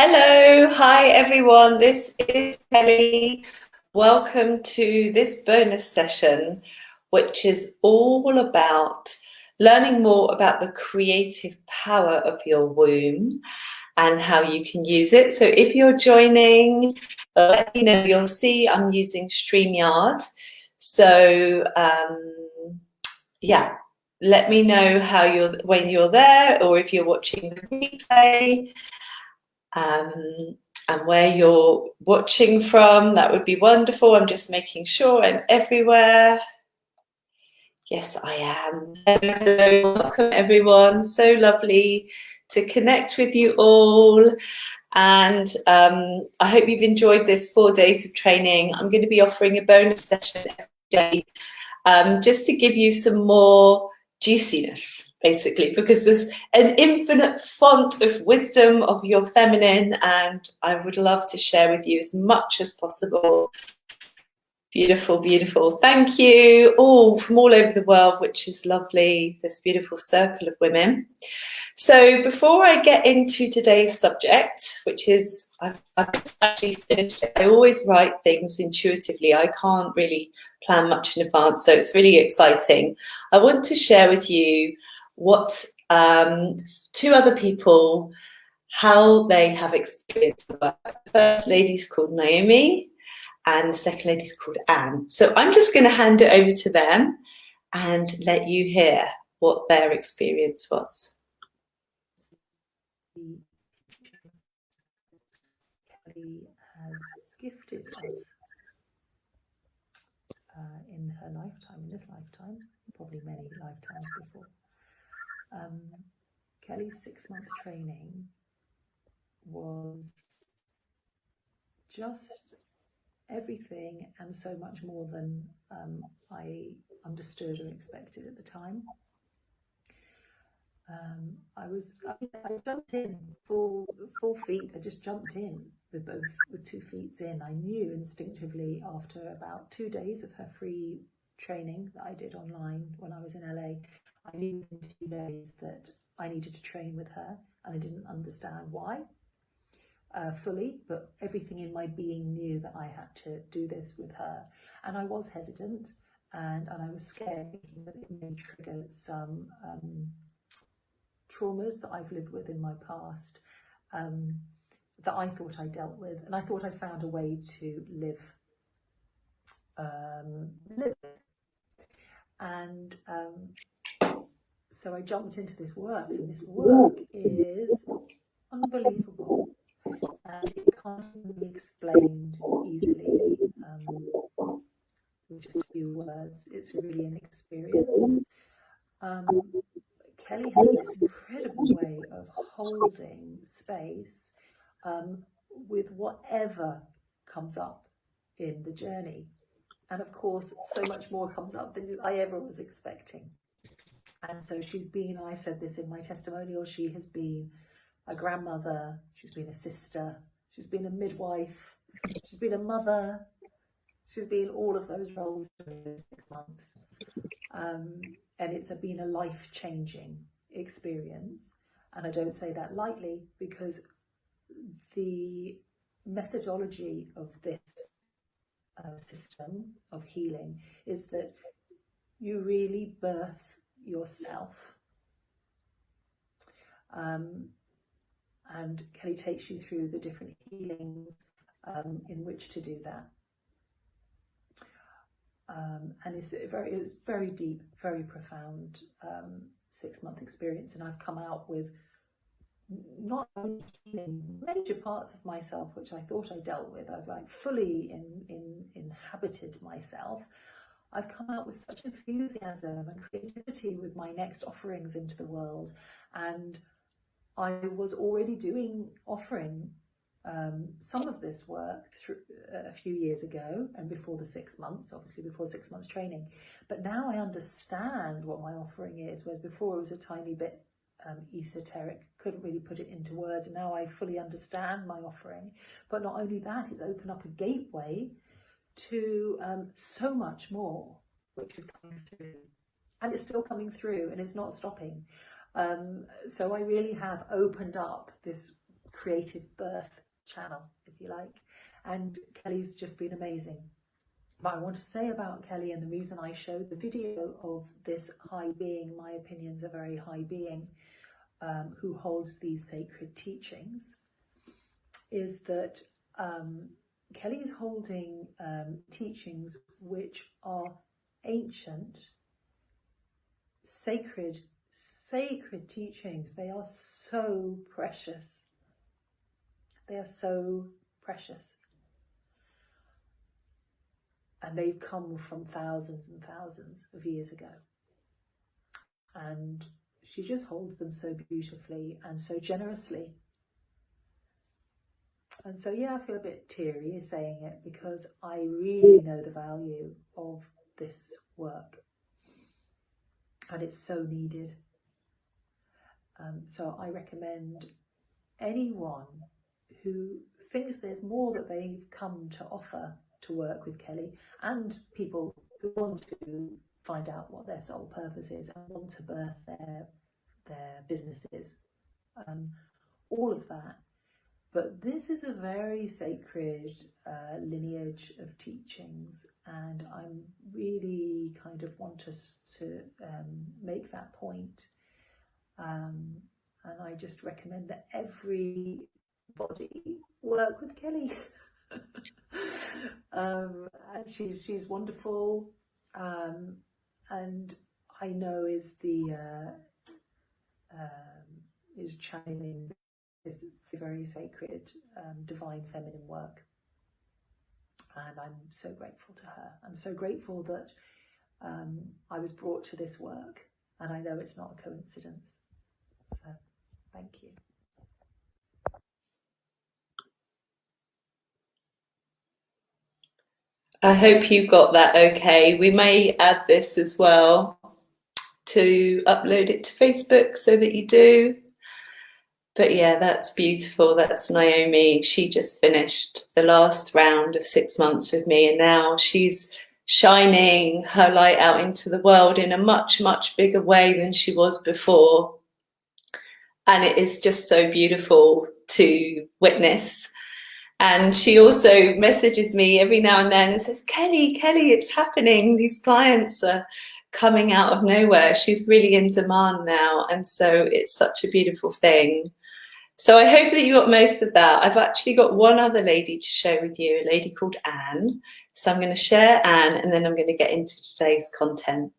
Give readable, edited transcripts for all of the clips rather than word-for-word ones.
Hello, hi everyone. This is Kelly. Welcome to this bonus session, which is all about learning more about the creative power of your womb and how you can use it. So if you're joining, let me know. You'll see I'm using StreamYard. So yeah, let me know when you're there, or if you're watching the replay. Um, and where you're watching from, that would be wonderful. I'm just making sure I'm everywhere. Yes, I am. Hello, welcome everyone. So lovely to connect with you all. And I hope you've enjoyed this 4 days of training. I'm going to be offering a bonus session every day, just to give you some more juiciness, basically, because there's an infinite font of wisdom of your feminine, and I would love to share with you as much as possible. Beautiful, beautiful. Thank you all from all over the world, which is lovely, this beautiful circle of women. So before I get into today's subject, which is, I've actually finished it. I always write things intuitively. I can't really plan much in advance, so it's really exciting. I want to share with you what two other people, how they have experienced the work. The first lady's called Naomi, and the second lady's called Anne. So I'm just going to hand it over to them and let you hear what their experience was. Kelly has gifted us in her lifetime, in this lifetime, probably many lifetimes before. Kelly's 6-month training was just everything and so much more than I understood or expected at the time. I jumped in full feet. I just jumped in with 2 feet in. I knew instinctively after about 2 days of her free training that I did online when I was in LA. I knew in 2 days that I needed to train with her, and I didn't understand why fully, but everything in my being knew that I had to do this with her. And I was hesitant, and I was scared, thinking that it may trigger some traumas that I've lived with in my past, that I thought I dealt with, and I thought I found a way to live. And so I jumped into this work, and this work is unbelievable, and it can't be explained easily with just a few words. It's really an experience. Kelly has this incredible way of holding space with whatever comes up in the journey. And of course, so much more comes up than I ever was expecting. And so she's been, I said this in my testimonial, she has been a grandmother, she's been a sister, she's been a midwife, she's been a mother, she's been all of those roles during the 6 months. And it's been a life-changing experience. And I don't say that lightly, because the methodology of this system of healing is that you really birth yourself. And Kelly takes you through the different healings in which to do that. And it's very deep, very profound 6-month experience. And I've come out with not only healing major parts of myself, which I thought I dealt with. I've like fully inhabited myself. I've come out with such enthusiasm and creativity with my next offerings into the world. And I was already offering some of this work through a few years ago, and before the 6 months, obviously before 6 months training. But now I understand what my offering is, whereas before it was a tiny bit esoteric, couldn't really put it into words. And now I fully understand my offering. But not only that, it's opened up a gateway to so much more, which is coming through, and it's still coming through, and it's not stopping. So I really have opened up this creative birth channel, if you like. And Kelly's just been amazing. But I want to say about Kelly, and the reason I showed the video of this high being, my opinion's a very high being, who holds these sacred teachings, is that Kelly is holding teachings which are ancient, sacred teachings. They are so precious. They are so precious. And they've come from thousands and thousands of years ago. And she just holds them so beautifully and so generously. And so, yeah, I feel a bit teary saying it, because I really know the value of this work. And it's so needed. So I recommend anyone who thinks there's more that they've come to offer to work with Kelly, and people who want to find out what their soul purpose is and want to birth their businesses, all of that. But this is a very sacred lineage of teachings, and I'm really kind of want us to make that point. And I just recommend that everybody work with Kelly. And she's wonderful, and I know is channeling this very sacred divine feminine work, and I'm so grateful to her. I'm so grateful that I was brought to this work, and I know it's not a coincidence. So thank you. I hope you got that okay. We may add this as well to upload it to Facebook so that you do. But yeah, that's beautiful. That's Naomi. She just finished the last round of 6 months with me, and now she's shining her light out into the world in a much, much bigger way than she was before. And it is just so beautiful to witness. And she also messages me every now and then and says, Kelly, it's happening. These clients are coming out of nowhere. She's really in demand now. And so it's such a beautiful thing. So I hope that you got most of that. I've actually got one other lady to share with you, a lady called Anne. So I'm going to share Anne, and then I'm going to get into today's content.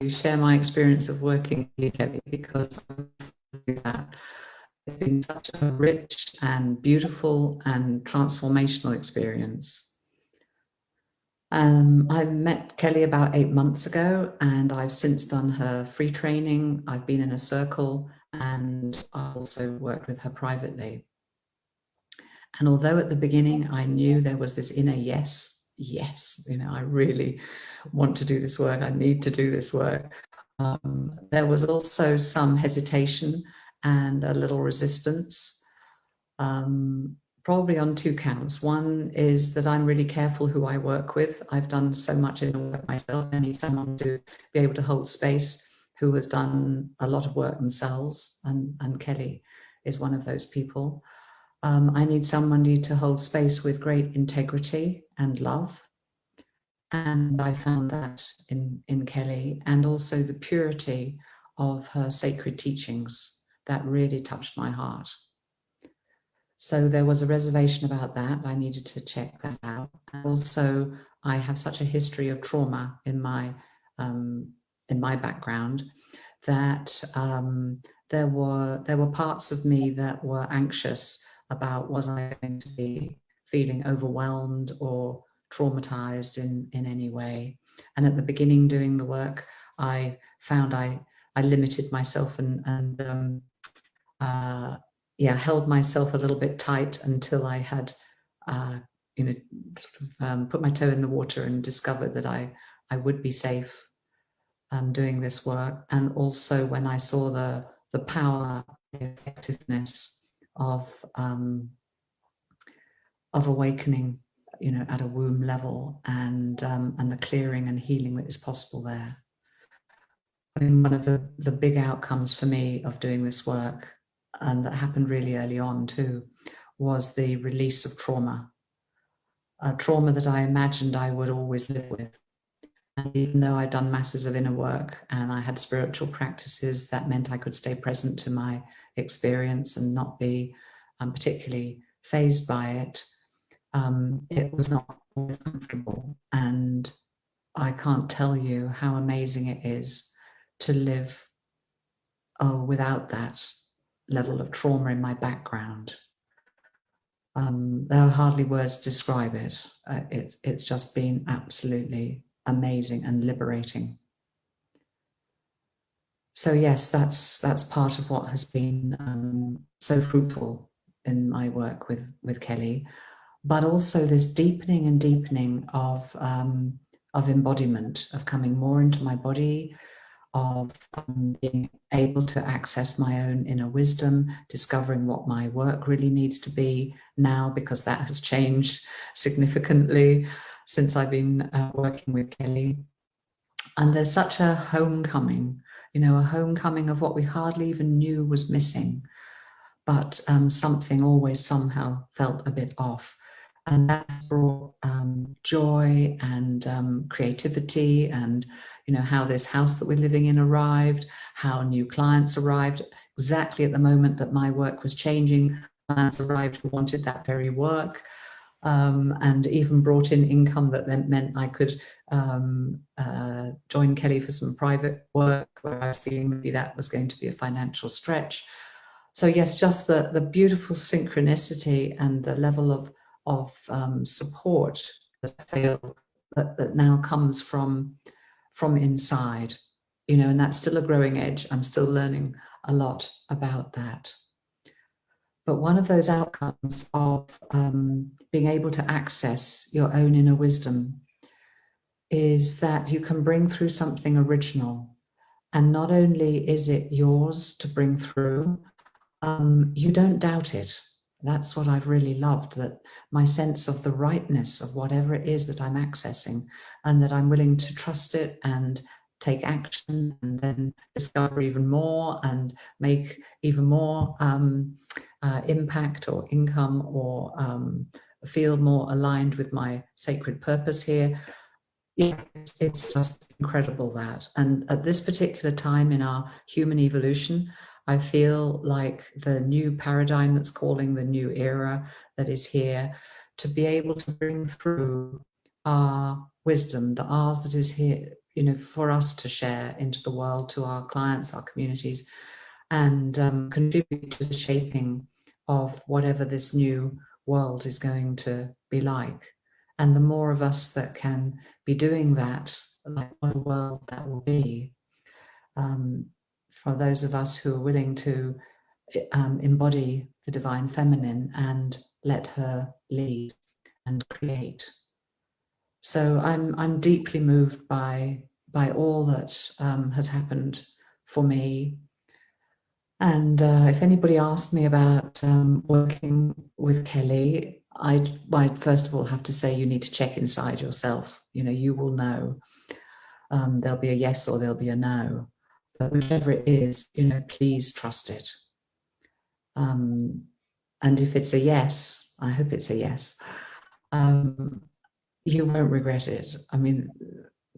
Share my experience of working with Kelly, because it's been such a rich and beautiful and transformational experience. I met Kelly about 8 months ago, and I've since done her free training. I've been in a circle, and I also worked with her privately. And although at the beginning I knew there was this inner yes, I really want to do this work, I need to do this work, there was also some hesitation and a little resistance, probably on 2 counts. One is that I'm really careful who I work with. I've done so much in the work myself. I need someone to be able to hold space who has done a lot of work themselves, and Kelly is one of those people. I need somebody to hold space with great integrity and love. And I found that in Kelly, and also the purity of her sacred teachings that really touched my heart. So there was a reservation about that. I needed to check that out. And also, I have such a history of trauma in my background that there were parts of me that were anxious about, was I going to be feeling overwhelmed or traumatized in any way. And at the beginning doing the work, I found I limited myself and held myself a little bit tight until I had put my toe in the water and discovered that I would be safe doing this work. And also when I saw the power, the effectiveness of awakening, at a womb level, and the clearing and healing that is possible there. I mean, one of the big outcomes for me of doing this work, and that happened really early on too, was the release of trauma. A trauma that I imagined I would always live with. And even though I'd done masses of inner work and I had spiritual practices, that meant I could stay present to my experience and not be particularly fazed by it. It was not always comfortable. And I can't tell you how amazing it is to live without that level of trauma in my background. There are hardly words to describe it. It's just been absolutely amazing and liberating. So yes, that's part of what has been so fruitful in my work with Kelly, but also this deepening and deepening of embodiment, of coming more into my body, of being able to access my own inner wisdom, discovering what my work really needs to be now, because that has changed significantly since I've been working with Kelly. And there's such a homecoming, a homecoming of what we hardly even knew was missing, but something always somehow felt a bit off. And that brought joy and creativity, and how this house that we're living in arrived, how new clients arrived exactly at the moment that my work was changing. Clients arrived who wanted that very work, and even brought in income that then meant I could join Kelly for some private work where I was feeling maybe that was going to be a financial stretch. So yes, just the beautiful synchronicity and the level of support that I feel that now comes from inside, and that's still a growing edge. I'm still learning a lot about that. But one of those outcomes of being able to access your own inner wisdom is that you can bring through something original. And not only is it yours to bring through, you don't doubt it. That's what I've really loved, that my sense of the rightness of whatever it is that I'm accessing, and that I'm willing to trust it and take action and then discover even more and make even more impact or income, or feel more aligned with my sacred purpose here. Yeah, it's just incredible that. And at this particular time in our human evolution, I feel like the new paradigm that's calling, the new era that is here, to be able to bring through our wisdom, the ours that is here, for us to share into the world, to our clients, our communities, and contribute to the shaping of whatever this new world is going to be like. And the more of us that can be doing that, like what a world that will be. For those of us who are willing to embody the divine feminine and let her lead and create. So I'm deeply moved by all that has happened for me. And if anybody asked me about working with Kelly, I'd first of all have to say you need to check inside yourself. You will know. There'll be a yes or there'll be a no. But whichever it is, please trust it. And if it's a yes, I hope it's a yes, you won't regret it. I mean,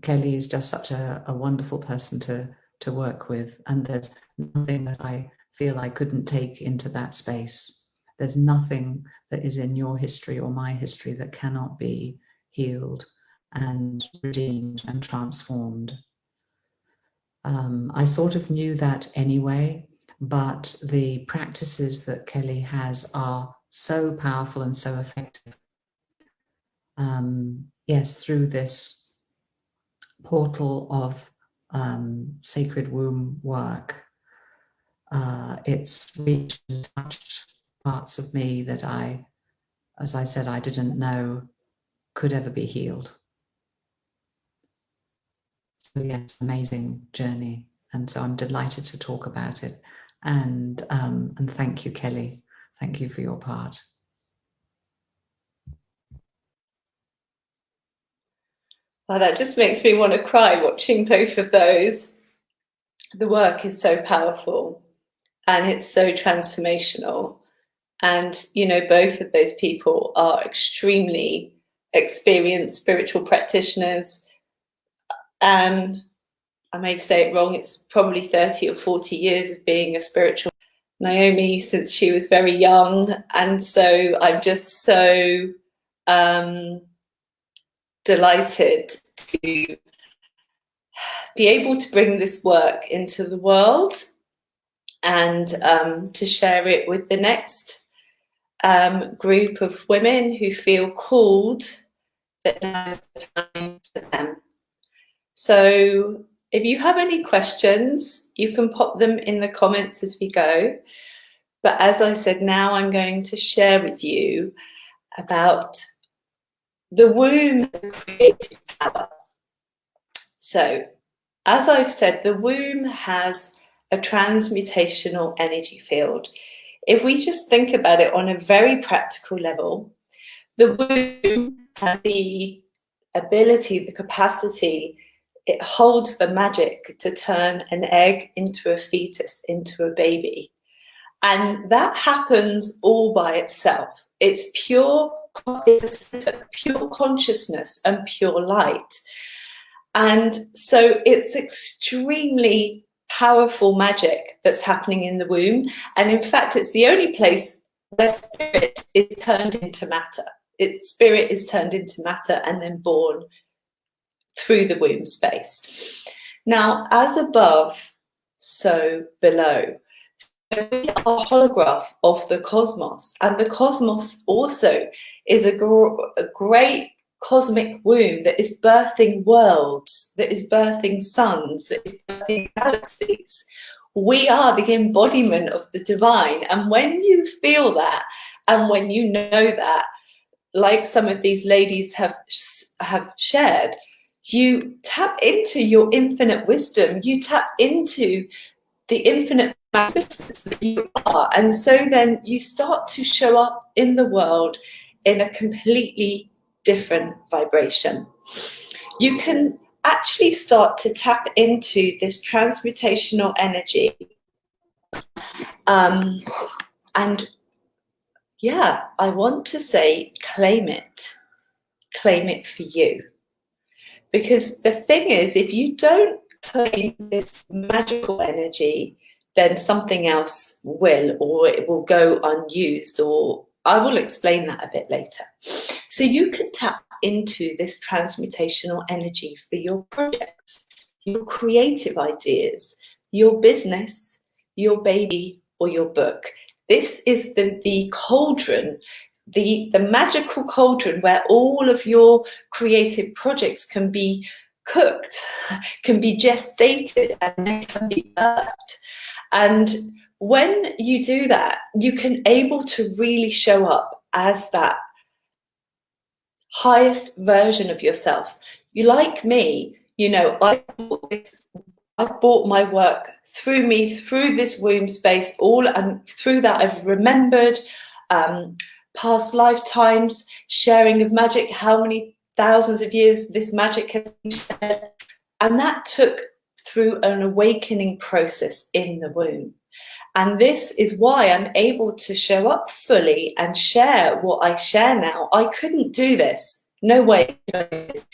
Kelly is just such a wonderful person to work with, and there's nothing that I feel I couldn't take into that space. There's nothing that is in your history or my history that cannot be healed and redeemed and transformed. I sort of knew that anyway, but the practices that Kelly has are so powerful and so effective. Yes, through this portal of sacred womb work, it's reached and touched parts of me that as I said, I didn't know could ever be healed. So yes, amazing journey. And so I'm delighted to talk about it. And thank you, Kelly. Thank you for your part. Well, that just makes me want to cry watching both of those. the work is so powerful and it's so transformational. And, you know, both of those people are extremely experienced spiritual practitioners. And I may say it wrong, it's probably 30 or 40 years of being a spiritual Naomi since she was very young. And so I'm just so delighted to be able to bring this work into the world and to share it with the next group of women who feel called that now is the time for them. So if you have any questions, you can pop them in the comments as we go. But as I said, now I'm going to share with you about the womb as a creative power. So, as I've said, the womb has a transmutational energy field. If we just think about it on a very practical level, the womb has the ability, the capacity, it holds the magic to turn an egg into a fetus, into a baby. And that happens all by itself. It's pure consciousness and pure light. And so it's extremely powerful magic that's happening in the womb. And in fact, it's the only place where spirit is turned into matter. Its spirit is turned into matter and then born through the womb space. Now, as above, so below. So we are a holograph of the cosmos, and the cosmos also is a great cosmic womb that is birthing worlds, that is birthing suns, that is birthing galaxies. We are the embodiment of the divine. And when you feel that, and when you know that, like some of these ladies have shared, you tap into your infinite wisdom, you tap into the infinite magnificence that you are. And so then you start to show up in the world in a completely different vibration. You can actually start to tap into this transmutational energy. And yeah, I want to say, claim it for you. Because the thing is, if you don't claim this magical energy, then something else will, or it will go unused, or I will explain that a bit later. So you can tap into this transmutational energy for your projects, your creative ideas, your business, your baby, or your book. This is the cauldron, the magical cauldron where all of your creative projects can be cooked, can be gestated, and they can be birthed. And when you do that, you can able to really show up as that highest version of yourself. You, like me, you know, I've brought my work through me, through this womb space, and through that I've remembered past lifetimes, sharing of magic, how many thousands of years this magic has been shared. And that took through an awakening process in the womb. And this is why I'm able to show up fully and share what I share now. I couldn't do this, no way, if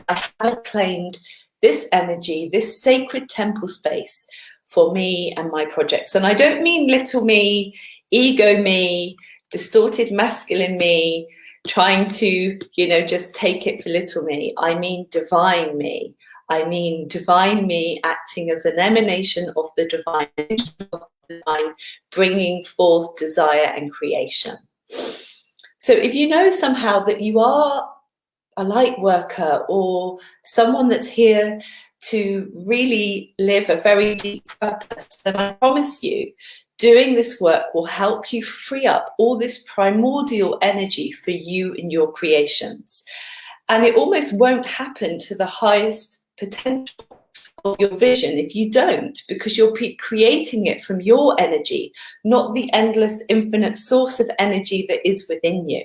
I hadn't claimed this energy, this sacred temple space for me and my projects. And I don't mean little me, ego me, distorted masculine me, trying to, you know, just take it for little me. I mean divine me. I mean divine me acting as an emanation of the divine, bringing forth desire and creation. So if you know somehow that you are a light worker or someone that's here to really live a very deep purpose, then I promise you, doing this work will help you free up all this primordial energy for you in your creations. And it almost won't happen to the highest potential of your vision if you don't, because you're creating it from your energy, not the endless infinite source of energy that is within you.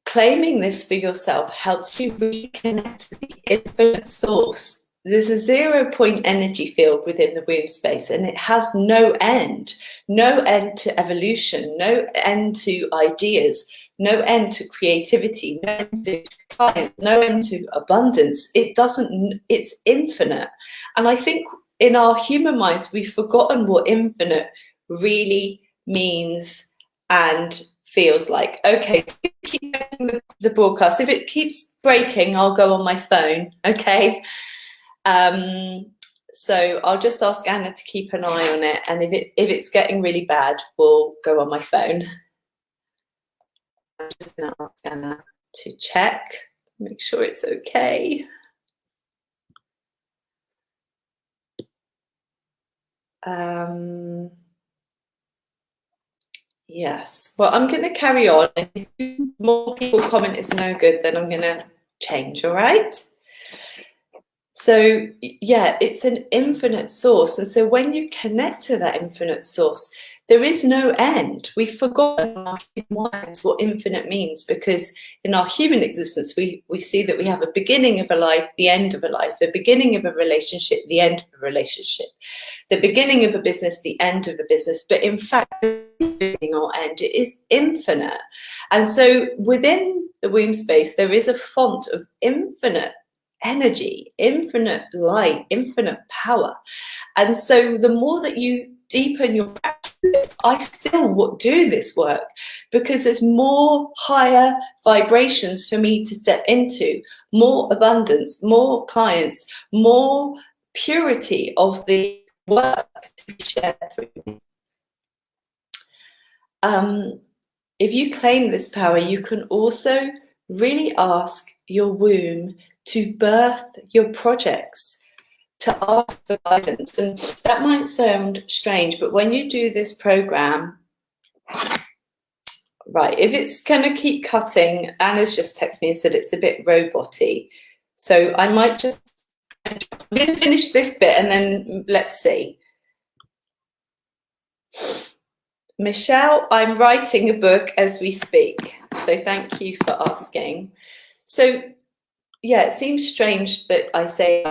Claiming this for yourself helps you reconnect to the infinite source there's a 0 point energy field within the womb space, and it has no end to evolution, no end to ideas, no end to creativity, no end to clients, no end to abundance. It's infinite. And I think in our human minds, we've forgotten what infinite really means and feels like. Okay, so keep the broadcast. If it keeps breaking, I'll go on my phone, okay? So I'll just ask Anna to keep an eye on it, and if it's getting really bad, we'll go on my phone. I'm just going to ask Anna to check, make sure it's okay. Yes, well, I'm going to carry on. If more people comment it's no good, then I'm going to change, all right? So yeah, it's an infinite source. And so when you connect to that infinite source, there is no end. We've forgotten in our human minds what infinite means, because in our human existence, we see that we have a beginning of a life, the end of a life, a beginning of a relationship, the end of a relationship, the beginning of a business, the end of a business. But in fact, beginning or end, it is infinite. And so within the womb space, there is a font of infinite energy, infinite light, infinite power. And so the more that you deepen your practice, I still do this work because there's more higher vibrations for me to step into, more abundance, more clients, more purity of the work to be shared through me. If you claim this power, you can also really ask your womb to birth your projects, to ask for guidance. And that might sound strange, but when you do this program, right, if it's going to keep cutting, Anna's just texted me and said it's a bit robot-y. So I might just, I'm going to finish this bit and then let's see. Michelle, I'm writing a book as we speak. So thank you for asking. So yeah, it seems strange that I say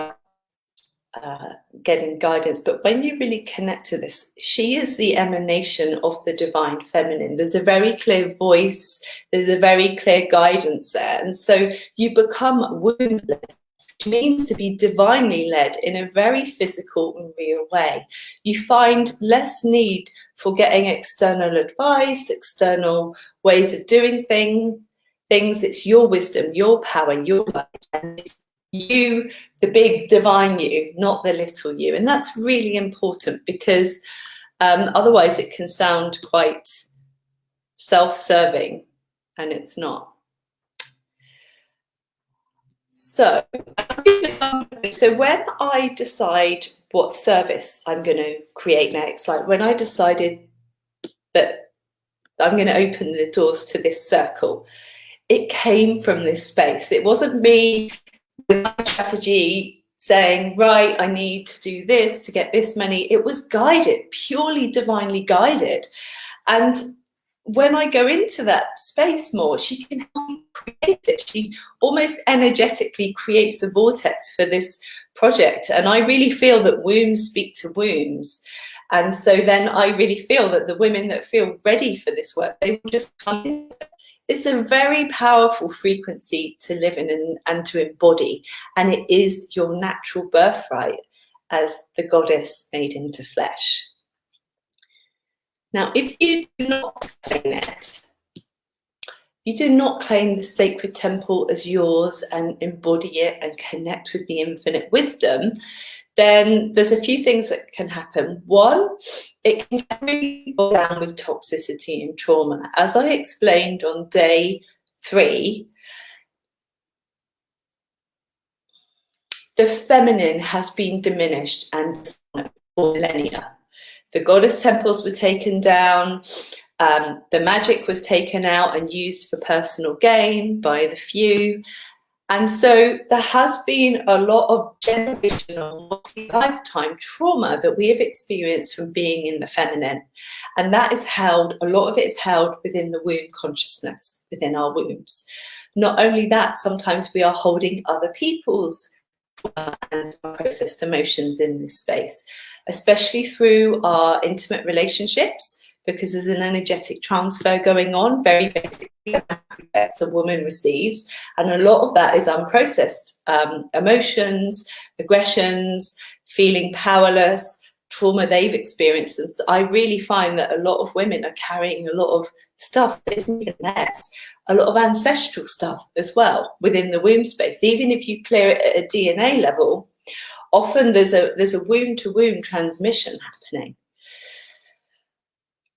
getting guidance, but when you really connect to this, she is the emanation of the divine feminine. There's a very clear voice, there's a very clear guidance there. And so you become womb-led, which means to be divinely led in a very physical and real way. You find less need for getting external advice, external ways of doing things. It's your wisdom, your power, your light, and it's you, the big divine you, not the little you. And that's really important, because otherwise it can sound quite self-serving, and it's not. So when I decide what service I'm going to create next, like when I decided that I'm going to open the doors to this circle, it came from this space. It wasn't me with my strategy saying, right, I need to do this to get this many. It was guided, purely divinely guided. And when I go into that space more, she can help me create it. She almost energetically creates a vortex for this project. And I really feel that wombs speak to wombs. And so then I really feel that the women that feel ready for this work, they will just come in. It's a very powerful frequency to live in and to embody. And it is your natural birthright as the goddess made into flesh. Now, if you do not claim it, you do not claim the sacred temple as yours and embody it and connect with the infinite wisdom, then there's a few things that can happen. One, it can really go down with toxicity and trauma. As I explained on day 3, the feminine has been diminished and for millennia. The goddess temples were taken down, the magic was taken out and used for personal gain by the few. And so there has been a lot of generational, multi-lifetime trauma that we have experienced from being in the feminine. And that is held, a lot of it is held within the womb consciousness, within our wombs. Not only that, sometimes we are holding other people's trauma and unprocessed emotions in this space, especially through our intimate relationships, because there's an energetic transfer going on, very basically, that a woman receives, and a lot of that is unprocessed emotions, aggressions, feeling powerless, trauma they've experienced. And so I really find that a lot of women are carrying a lot of stuff that isn't even theirs, a lot of ancestral stuff as well within the womb space. Even if you clear it at a DNA level, often there's a womb to womb transmission happening.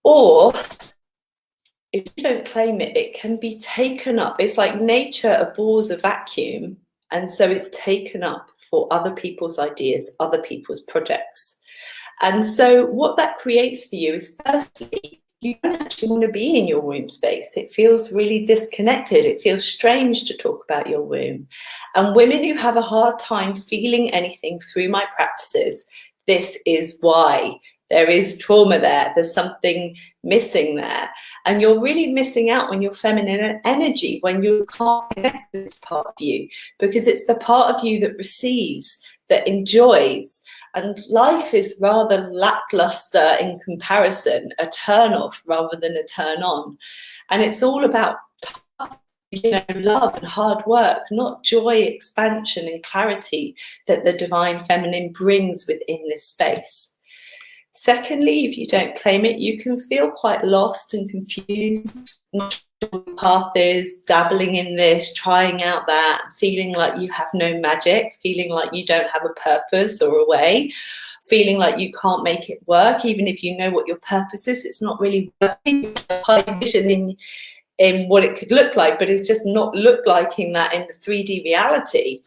Or if you don't claim it, it can be taken up. It's like nature abhors a vacuum, and so it's taken up for other people's ideas, other people's projects. And so what that creates for you is, firstly, you don't actually want to be in your womb space. It feels really disconnected. It feels strange to talk about your womb. And women who have a hard time feeling anything through my practices, this is why. There is trauma there. There's something missing there. And you're really missing out on your feminine energy when you can't connect with this part of you, because it's the part of you that receives, that enjoys. And life is rather lackluster in comparison, a turn off rather than a turn on. And it's all about love and hard work, not joy, expansion and clarity that the divine feminine brings within this space. Secondly, if you don't claim it, you can feel quite lost and confused, not sure what your path is, dabbling in this, trying out that, feeling like you have no magic, feeling like you don't have a purpose or a way, feeling like you can't make it work. Even if you know what your purpose is, it's not really working. You have high vision in what it could look like, but it's just not look like in that in the 3D reality.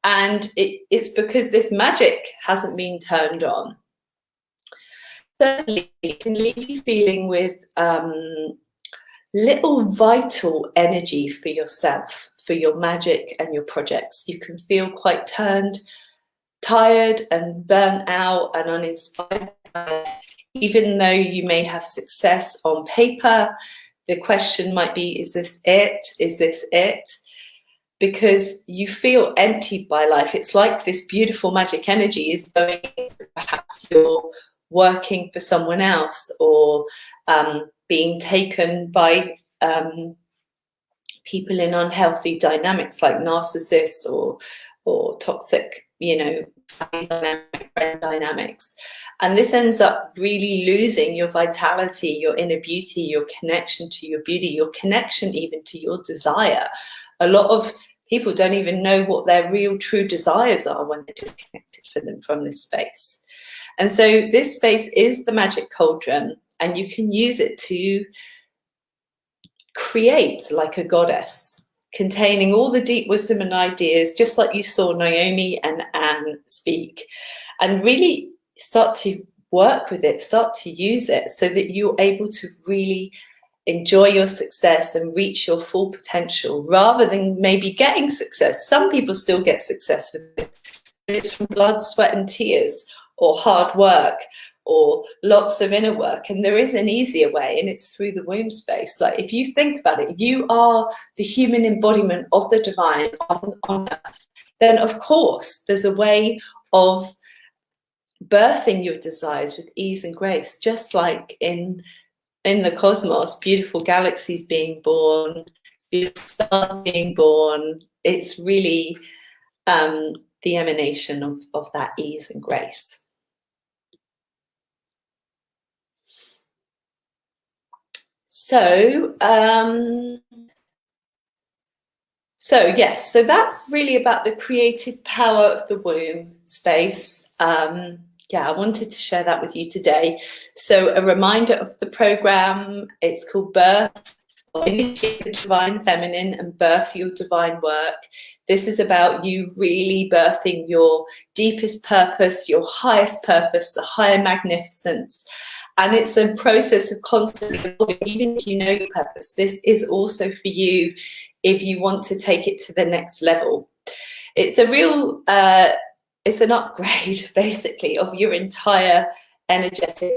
And it's because this magic hasn't been turned on. Thirdly, it can leave you feeling with little vital energy for yourself, for your magic and your projects. You can feel quite tired and burnt out and uninspired. Even though you may have success on paper, the question might be, is this it? Is this it? Because you feel emptied by life. It's like this beautiful magic energy is going into perhaps your working for someone else, or being taken by people in unhealthy dynamics like narcissists or toxic, family friend dynamics. And this ends up really losing your vitality, your inner beauty, your connection to your beauty, your connection even to your desire. A lot of people don't even know what their real true desires are when they're disconnected from this space. And so this space is the magic cauldron, and you can use it to create like a goddess, containing all the deep wisdom and ideas, just like you saw Naomi and Anne speak, and really start to work with it, start to use it so that you're able to really enjoy your success and reach your full potential, rather than maybe getting success. Some people still get success with it, but it's from blood, sweat and tears, or hard work, or lots of inner work. And there is an easier way, and it's through the womb space. Like, if you think about it, you are the human embodiment of the divine on earth. Then of course there's a way of birthing your desires with ease and grace, just like in the cosmos, beautiful galaxies being born, beautiful stars being born. It's really the emanation of that ease and grace. So yes, so that's really about the creative power of the womb space. I wanted to share that with you today. So a reminder of the program, it's called Birth, Initiate the Divine Feminine and Birth Your Divine Work. This is about you really birthing your deepest purpose, your highest purpose, the higher magnificence. And it's a process of constantly evolving, even if you know your purpose. This is also for you if you want to take it to the next level. It's a real, it's an upgrade, basically, of your entire energetic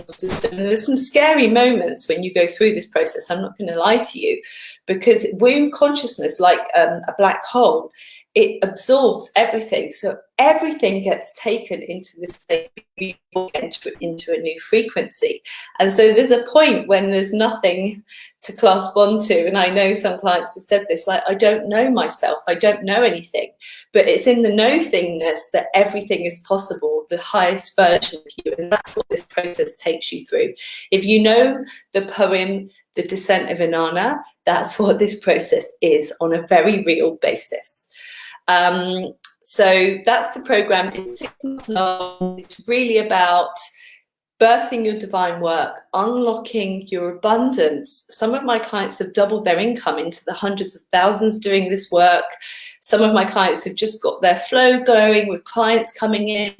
system. And there's some scary moments when you go through this process, I'm not going to lie to you, because womb consciousness, like a black hole, it absorbs everything. So everything gets taken into this space, people get into a new frequency. And so there's a point when there's nothing to clasp onto. And I know some clients have said this, like, I don't know myself, I don't know anything. But it's in the no-thingness that everything is possible, the highest version of you. And that's what this process takes you through. If you know the poem, The Descent of Inanna, that's what this process is on a very real basis. So that's the program. It's 6 months long. It's really about birthing your divine work, unlocking your abundance. Some of my clients have doubled their income into the hundreds of thousands doing this work. Some of my clients have just got their flow going with clients coming in.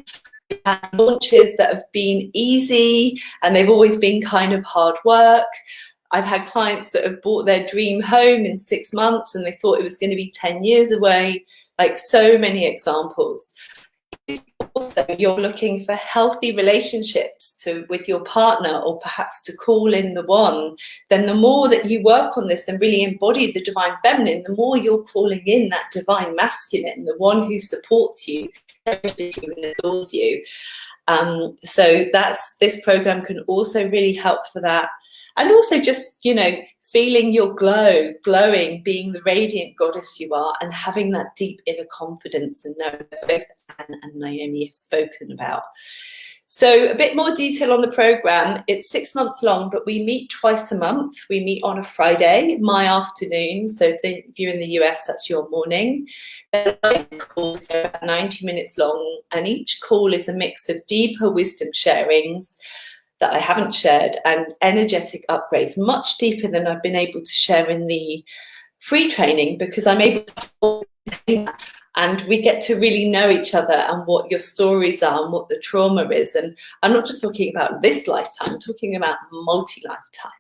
We've had launches that have been easy and they've always been kind of hard work. I've had clients that have bought their dream home in 6 months and they thought it was going to be 10 years away. Like, so many examples. Also, you're looking for healthy relationships with your partner, or perhaps to call in the one, then the more that you work on this and really embody the divine feminine, the more you're calling in that divine masculine, the one who supports you, cherishes you and adores you. So this program can also really help for that. And also just, you know, feeling your glowing, being the radiant goddess you are, and having that deep inner confidence, and knowing that both Anne and Naomi have spoken about. So a bit more detail on the program. It's 6 months long, but we meet twice a month. We meet on a Friday, my afternoon. So if you're in the US, that's your morning. The live calls are about 90 minutes long, and each call is a mix of deeper wisdom sharings that I haven't shared and energetic upgrades, much deeper than I've been able to share in the free training, because I'm able to hold that, and we get to really know each other and what your stories are and what the trauma is. And I'm not just talking about this lifetime, I'm talking about multi-lifetime.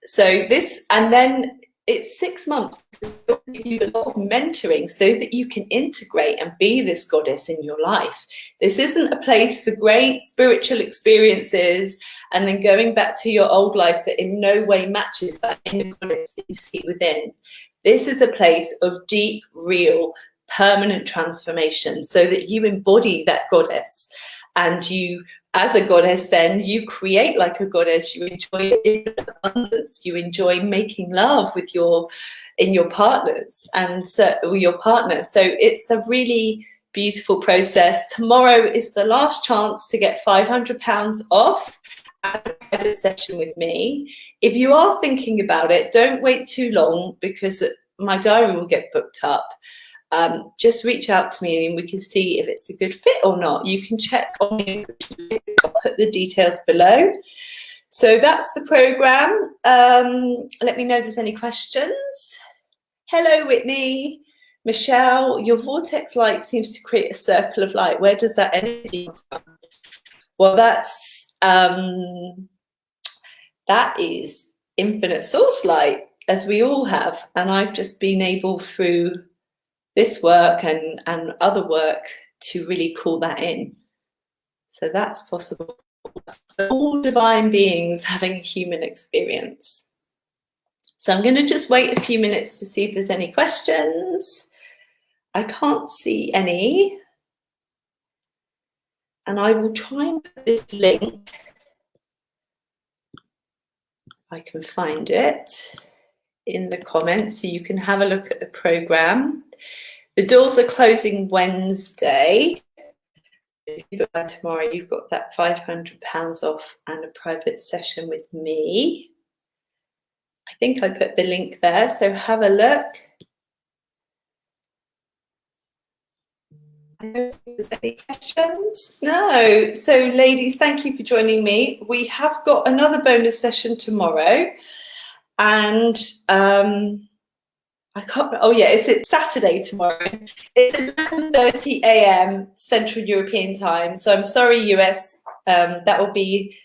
So this, and then it's 6 months. It'll give you a lot of mentoring so that you can integrate and be this goddess in your life. This isn't a place for great spiritual experiences and then going back to your old life that in no way matches that inner goddess that you see within. This is a place of deep, real, permanent transformation so that you embody that goddess, and you, as a goddess, then you create like a goddess. You enjoy abundance. You enjoy making love with your partners and your partner. So it's a really beautiful process. Tomorrow is the last chance to get £500 off a private session with me. If you are thinking about it, don't wait too long, because my diary will get booked up. Just reach out to me and we can see if it's a good fit or not. You can check on me. I'll put the details below. So that's the program. Let me know if there's any questions. Hello, Whitney. Michelle, your vortex light seems to create a circle of light. Where does that energy come from? Well, that is infinite source light, as we all have. And I've just been able, through this work and other work, to really call that in. So that's possible. All divine beings having a human experience. So I'm going to just wait a few minutes to see if there's any questions. I can't see any. And I will try and put this link, if I can find it, in the comments so you can have a look at the program. The doors are closing Wednesday. If you book that tomorrow, you've got that £500 off and a private session with me. I think I put the link there, so have a look. I don't think there's any questions. No. So ladies, thank you for joining me. We have got another bonus session tomorrow. And I can't, oh yeah, it's Saturday tomorrow. It's 11:30 a.m. Central European time. So I'm sorry, US, that will be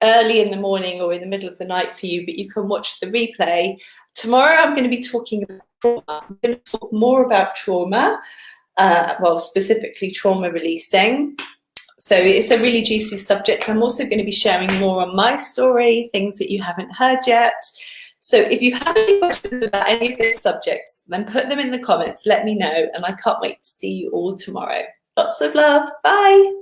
early in the morning or in the middle of the night for you, but you can watch the replay. Tomorrow I'm going to be talking about trauma. I'm going to talk more about trauma, well, specifically trauma releasing. So it's a really juicy subject. I'm also going to be sharing more on my story, things that you haven't heard yet. So if you have any questions about any of those subjects, then put them in the comments, let me know, and I can't wait to see you all tomorrow. Lots of love, bye.